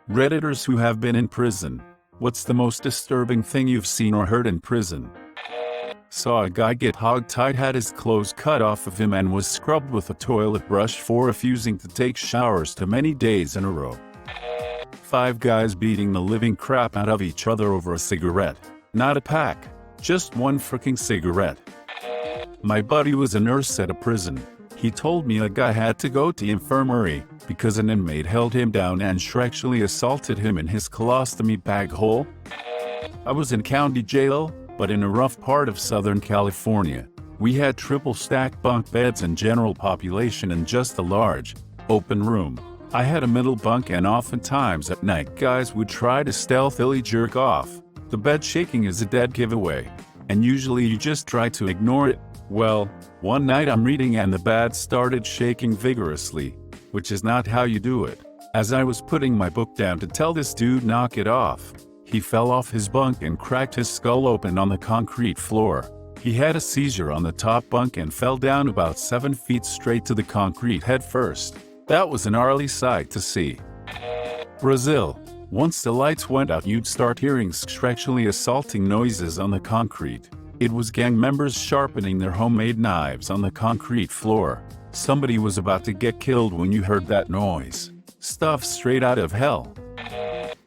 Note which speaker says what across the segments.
Speaker 1: Redditors who have been in prison. What's the most disturbing thing you've seen or heard in prison? Saw a guy get hogtied, had his clothes cut off of him and was scrubbed with a toilet brush for refusing to take showers too many days in a row. 5 guys beating the living crap out of each other over a cigarette. Not a pack, just one freaking cigarette. My buddy was a nurse at a prison. He told me a guy had to go to infirmary because an inmate held him down and sexually assaulted him in his colostomy bag hole. I was in county jail, but in a rough part of Southern California. We had triple-stacked bunk beds and general population in just a large, open room. I had a middle bunk and oftentimes at night guys would try to stealthily jerk off. The bed shaking is a dead giveaway, and usually you just try to ignore it. Well, one night I'm reading and the bed started shaking vigorously, which is not how you do it. As I was putting my book down to tell this dude knock it off, he fell off his bunk and cracked his skull open on the concrete floor. He had a seizure on the top bunk and fell down about 7 feet straight to the concrete head first. That was an gnarly sight to see. Brazil. Once the lights went out, you'd start hearing sexually assaulting noises on the concrete. It was gang members sharpening their homemade knives on the concrete floor. Somebody was about to get killed when you heard that noise. Stuff straight out of hell.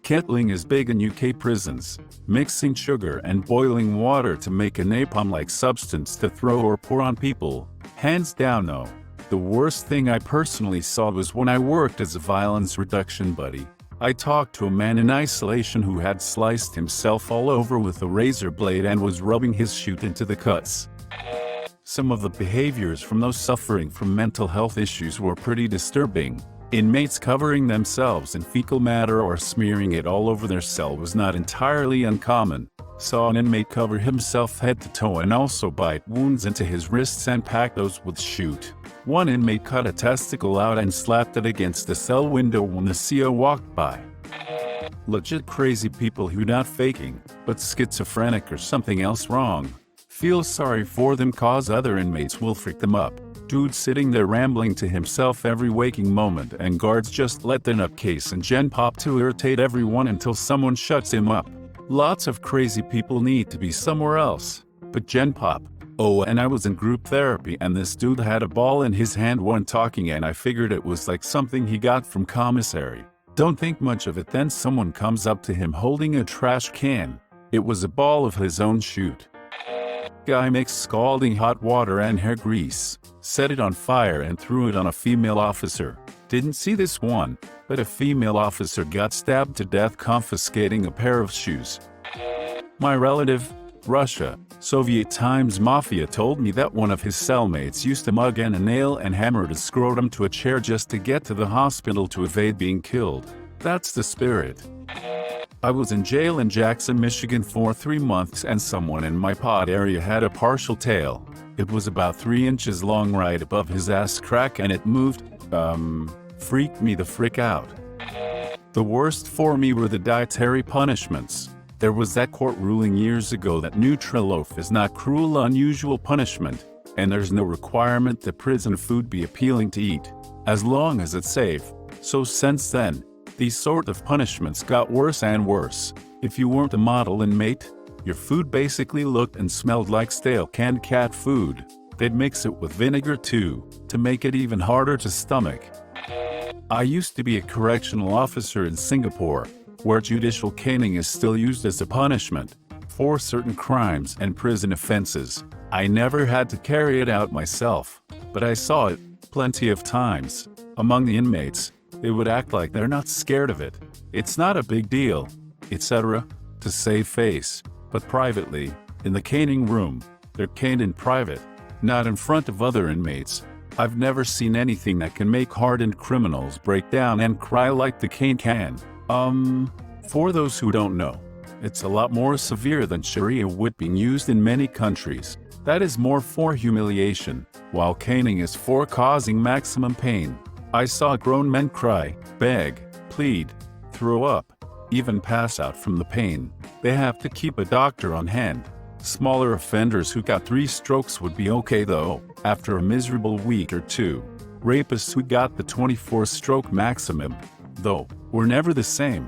Speaker 1: Kettling is big in UK prisons. Mixing sugar and boiling water to make a napalm-like substance to throw or pour on people. Hands down no. The worst thing I personally saw was when I worked as a violence reduction buddy. I talked to a man in isolation who had sliced himself all over with a razor blade and was rubbing his chute into the cuts. Some of the behaviors from those suffering from mental health issues were pretty disturbing. Inmates covering themselves in fecal matter or smearing it all over their cell was not entirely uncommon. Saw an inmate cover himself head to toe and also bite wounds into his wrists and pack those with chute. One inmate cut a testicle out and slapped it against the cell window when the CO walked by. Legit crazy people who not faking, but schizophrenic or something else wrong. Feel sorry for them cause other inmates will freak them up. Dude sitting there rambling to himself every waking moment and guards just let the nutcase and gen pop to irritate everyone until someone shuts him up. Lots of crazy people need to be somewhere else. But gen pop. Oh, and I was in group therapy and this dude had a ball in his hand when talking and I figured it was like something he got from commissary. Don't think much of it, then someone comes up to him holding a trash can. It was a ball of his own chute. Guy mixed scalding hot water and hair grease, set it on fire and threw it on a female officer. Didn't see this one, but a female officer got stabbed to death confiscating a pair of shoes. My relative, Russia, Soviet times mafia told me that one of his cellmates used to mug in a nail and hammer his scrotum to a chair just to get to the hospital to evade being killed. That's the spirit. I was in jail in Jackson, Michigan for 3 months and someone in my pod area had a partial tail. It was about 3 inches long right above his ass crack and it moved, freaked me the frick out. The worst for me were the dietary punishments. There was that court ruling years ago that Nutriloaf is not cruel unusual punishment, and there's no requirement that prison food be appealing to eat, as long as it's safe. So since then, these sort of punishments got worse and worse. If you weren't a model inmate, your food basically looked and smelled like stale canned cat food. They'd mix it with vinegar too, to make it even harder to stomach. I used to be a correctional officer in Singapore, where judicial caning is still used as a punishment for certain crimes and prison offenses. I never had to carry it out myself, but I saw it plenty of times. Among the inmates, they would act like they're not scared of it. It's not a big deal, etc., to save face. But privately, in the caning room, they're caned in private, not in front of other inmates. I've never seen anything that can make hardened criminals break down and cry like the cane can. For those who don't know, it's a lot more severe than Sharia whipping used in many countries. That is more for humiliation, while caning is for causing maximum pain. I saw grown men cry, beg, plead, throw up, even pass out from the pain. They have to keep a doctor on hand. Smaller offenders who got 3 strokes would be okay though, after a miserable week or 2. Rapists who got the 24-stroke maximum, though, we're never the same.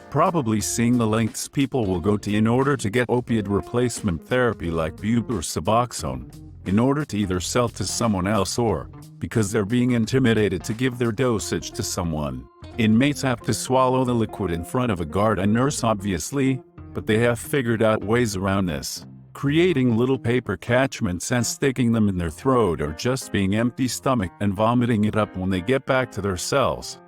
Speaker 1: Probably seeing the lengths people will go to in order to get opiate replacement therapy like Bub or Suboxone, in order to either sell to someone else or because they're being intimidated to give their dosage to someone. Inmates have to swallow the liquid in front of a guard and nurse obviously, but they have figured out ways around this, creating little paper catchments and sticking them in their throat or just being empty stomach and vomiting it up when they get back to their cells.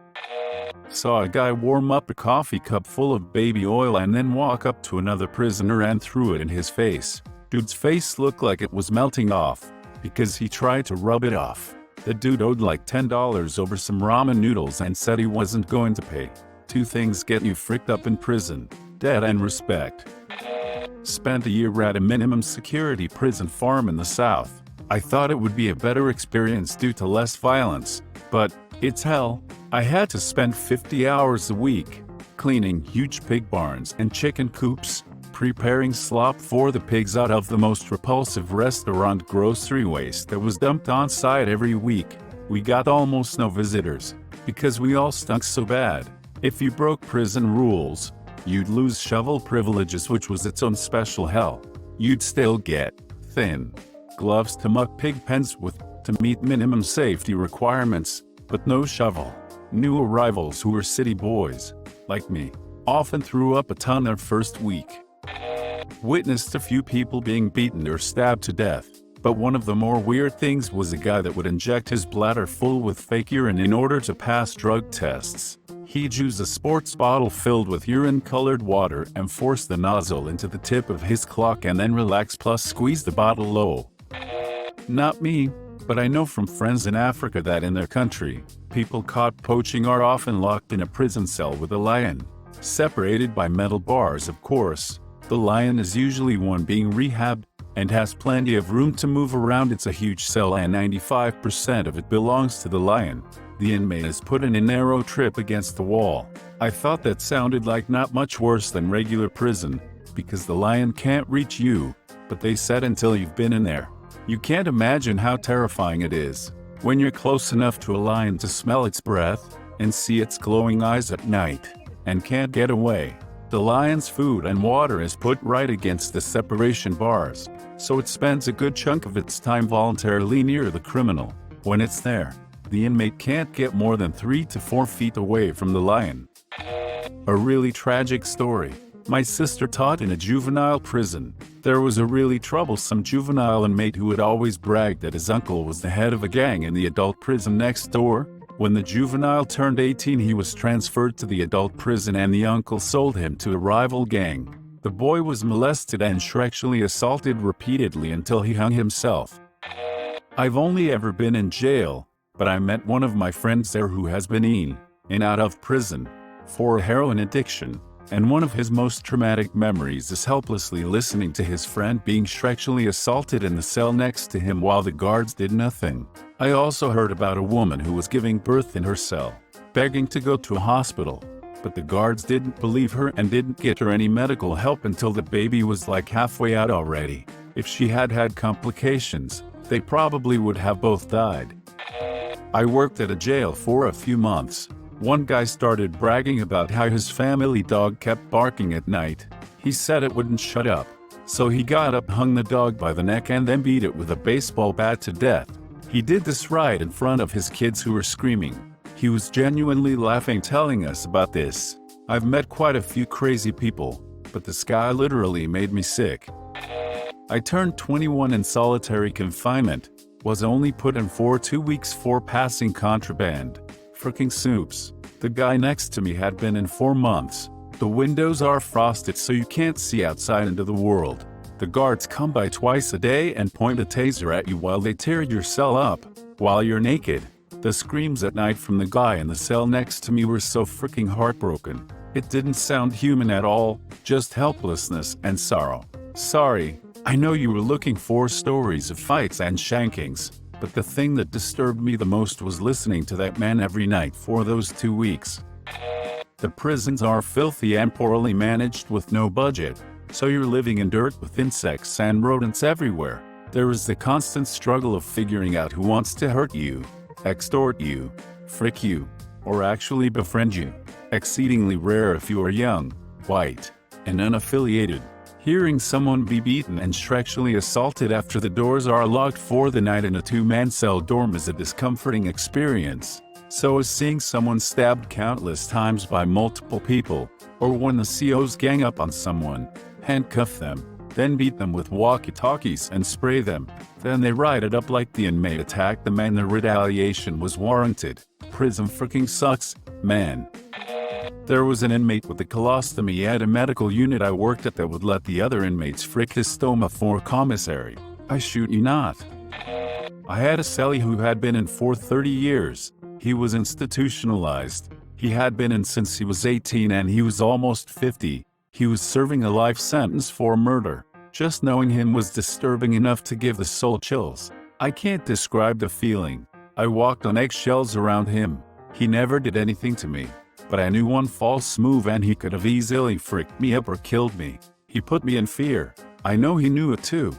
Speaker 1: Saw a guy warm up a coffee cup full of baby oil and then walk up to another prisoner and threw it in his face. Dude's face looked like it was melting off, because he tried to rub it off. The dude owed like $10 over some ramen noodles and said he wasn't going to pay. Two things get you fricked up in prison: debt and respect. Spent a year at a minimum security prison farm in the South. I thought it would be a better experience due to less violence, but it's hell. I had to spend 50 hours a week cleaning huge pig barns and chicken coops, preparing slop for the pigs out of the most repulsive restaurant grocery waste that was dumped on site every week. We got almost no visitors because we all stunk so bad. If you broke prison rules, you'd lose shovel privileges, which was its own special hell. You'd still get thin gloves to muck pig pens with to meet minimum safety requirements, but no shovel. New arrivals who were city boys, like me, often threw up a ton their first week. Witnessed a few people being beaten or stabbed to death, but one of the more weird things was a guy that would inject his bladder full with fake urine in order to pass drug tests. He'd use a sports bottle filled with urine-colored water and force the nozzle into the tip of his clock and then relax plus squeeze the bottle low. Not me, but I know from friends in Africa that in their country, people caught poaching are often locked in a prison cell with a lion, separated by metal bars of course. The lion is usually one being rehabbed and has plenty of room to move around. It's a huge cell and 95% of it belongs to the lion. The inmate is put in a narrow trip against the wall. I thought that sounded like not much worse than regular prison, because the lion can't reach you, but they said until you've been in there. You can't imagine how terrifying it is when you're close enough to a lion to smell its breath and see its glowing eyes at night and can't get away. The lion's food and water is put right against the separation bars, so it spends a good chunk of its time voluntarily near the criminal. When it's there, the inmate can't get more than 3 to 4 feet away from the lion. A really tragic story. My sister taught in a juvenile prison. There was a really troublesome juvenile inmate who had always bragged that his uncle was the head of a gang in the adult prison next door. When the juvenile turned 18, he was transferred to the adult prison and the uncle sold him to a rival gang. The boy was molested and sexually assaulted repeatedly until he hung himself. I've only ever been in jail, but I met one of my friends there who has been in and out of prison for a heroin addiction. And one of his most traumatic memories is helplessly listening to his friend being sexually assaulted in the cell next to him while the guards did nothing. I also heard about a woman who was giving birth in her cell, begging to go to a hospital, but the guards didn't believe her and didn't get her any medical help until the baby was like halfway out already. If she had had complications, they probably would have both died. I worked at a jail for a few months. One guy started bragging about how his family dog kept barking at night. He said it wouldn't shut up. So he got up, hung the dog by the neck and then beat it with a baseball bat to death. He did this right in front of his kids who were screaming. He was genuinely laughing telling us about this. I've met quite a few crazy people, but this guy literally made me sick. I turned 21 in solitary confinement, was only put in for 2 weeks for passing contraband. Fricking soups. The guy next to me had been in 4 months. The windows are frosted so you can't see outside into the world. The guards come by twice a day and point a taser at you while they tear your cell up, while you're naked. The screams at night from the guy in the cell next to me were so freaking heartbroken. It didn't sound human at all, just helplessness and sorrow. Sorry, I know you were looking for stories of fights and shankings. But the thing that disturbed me the most was listening to that man every night for those 2 weeks. The prisons are filthy and poorly managed with no budget, so you're living in dirt with insects and rodents everywhere. There is the constant struggle of figuring out who wants to hurt you, extort you, frick you, or actually befriend you. Exceedingly rare if you are young, white, and unaffiliated. Hearing someone be beaten and sexually assaulted after the doors are locked for the night in a two-man cell dorm is a discomforting experience. So is seeing someone stabbed countless times by multiple people, or when the COs gang up on someone, handcuff them, then beat them with walkie-talkies and spray them. Then they write it up like the inmate attacked them and the retaliation was warranted. Prison freaking sucks, man. There was an inmate with a colostomy at a medical unit I worked at that would let the other inmates frick his stoma for commissary. I shoot you not. I had a cellie who had been in for 30 years. He was institutionalized. He had been in since he was 18 and he was almost 50. He was serving a life sentence for murder. Just knowing him was disturbing enough to give the soul chills. I can't describe the feeling. I walked on eggshells around him. He never did anything to me. But I knew one false move and he could have easily fricked me up or killed me. He put me in fear. I know he knew it too.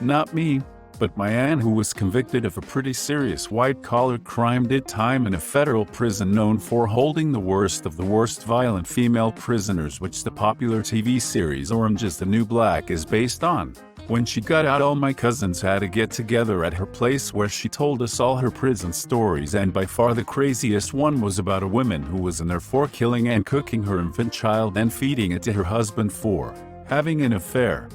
Speaker 1: Not me, but my aunt, who was convicted of a pretty serious white-collar crime, did time in a federal prison known for holding the worst of the worst violent female prisoners, which the popular TV series Orange is the New Black is based on. When she got out, all my cousins had to get together at her place where she told us all her prison stories, and by far the craziest one was about a woman who was in there for killing and cooking her infant child and feeding it to her husband for having an affair.